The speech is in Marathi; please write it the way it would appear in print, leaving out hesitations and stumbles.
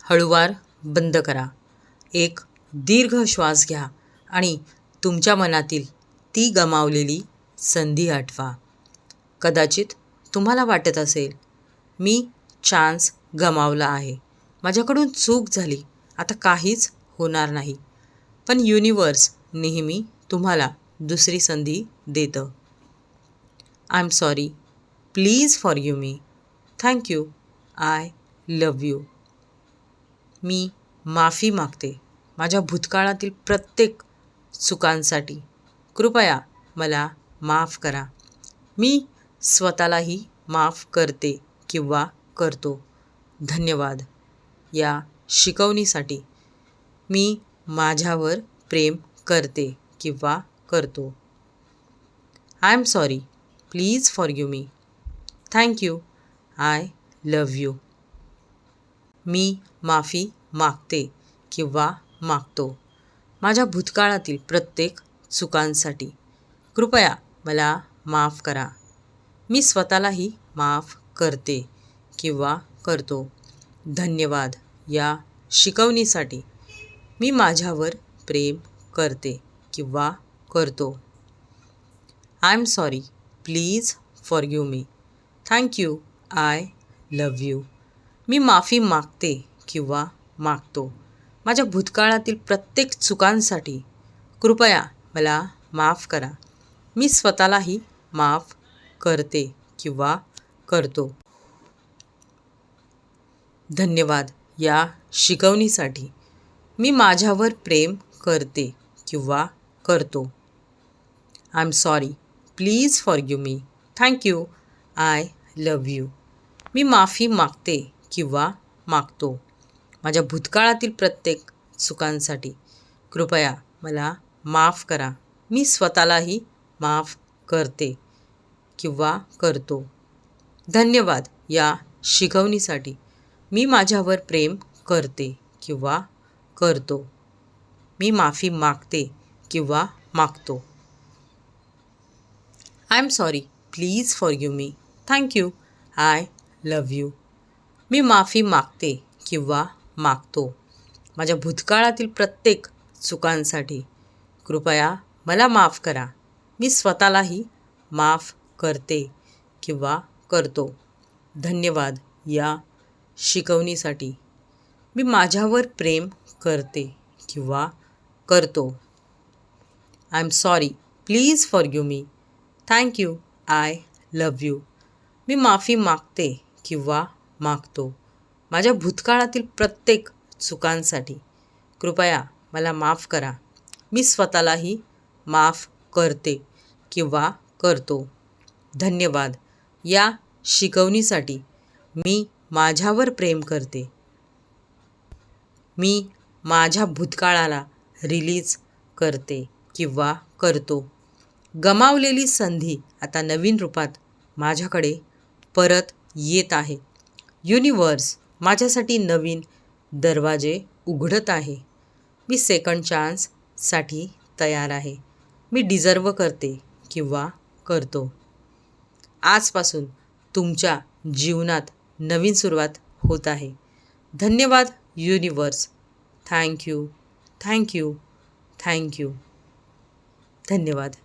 हळूवार बंद करा. एक दीर्घ श्वास घ्या आणि तुमच्या मनातील ती गमावलेली संधी आठवा. कदाचित तुम्हाला वाटत असेल, मी चान्स गमावला आहे, माझ्याकडून चूक झाली, आता काहीच होणार नाही. पण युनिवर्स नेहमी तुम्हाला दुसरी संधी देतं. I am sorry, please forgive me, thank you, I love you. मी माफी मागते माझ्या भूतकाळातील प्रत्येक चुकांसाठी. कृपया मला माफ करा. मी स्वतःलाही माफ करते किंवा करतो. धन्यवाद या शिकवणीसाठी. मी माझ्यावर प्रेम करते किंवा करतो. I am sorry, please forgive me, thank you, I love you. मी माफी मागते किंवा मागतो माझ्या भूतकाळातील प्रत्येक चुकांसाठी. कृपया मला माफ करा. मी स्वतःलाही माफ करते किंवा करतो. धन्यवाद या शिकवणीसाठी. मी माझ्यावर प्रेम करते किंवा करतो. I am sorry, please forgive me, thank you, I love you. मी माफी मागते किंवा मागतो माझ्या भूतकाळातील प्रत्येक चुकांसाठी. कृपया मला माफ करा. मी स्वतःलाही माफ करते किंवा करतो. धन्यवाद या शिकवणीसाठी. मी माझ्यावर प्रेम करते किंवा करतो. I am sorry, please forgive me, thank you, I love you. मी माफी मागते किंवा मागतो माझ्या भूतकाळातील प्रत्येक चुकांसाठी. कृपया मला माफ करा. मी स्वतःलाही माफ करते किंवा करतो. धन्यवाद या शिकवणीसाठी. मी माझ्यावर प्रेम करते किंवा करतो. मी माफी मागते किंवा मागतो. I am sorry, please forgive me, thank you, I love you. मी माफी मागते किंवा मागतो माझ्या भूतकाळातील प्रत्येक चुकांसाठी. कृपया मला माफ करा. मी स्वतःलाही माफ करते किंवा करतो. धन्यवाद या शिकवणीसाठी. मी माझ्यावर प्रेम करते किंवा करतो. I am sorry, please forgive me, thank you, I love you. मी माफी मागते किंवा मागतो माझ्या भूतकाळातील प्रत्येक चुकांसाठी. कृपया मला माफ करा. मी स्वतःलाही माफ करते किंवा करतो. धन्यवाद या शिकवणीसाठी. मी माझ्यावर प्रेम करते. मी माझ्या भूतकाळाला रिलीज करते किंवा करतो. गमावलेली संधी आता नवीन रूपात माझ्याकडे परत येत आहे. युनिवर्स माझ्यासाठी नवीन दरवाजे उघडत आहे. मी सेकंड चान्ससाठी तयार आहे. मी डिझर्व करते किंवा करतो. आजपासून तुमच्या जीवनात नवीन सुरुवात होत आहे. धन्यवाद युनिवर्स. Thank you, thank you, thank you. धन्यवाद.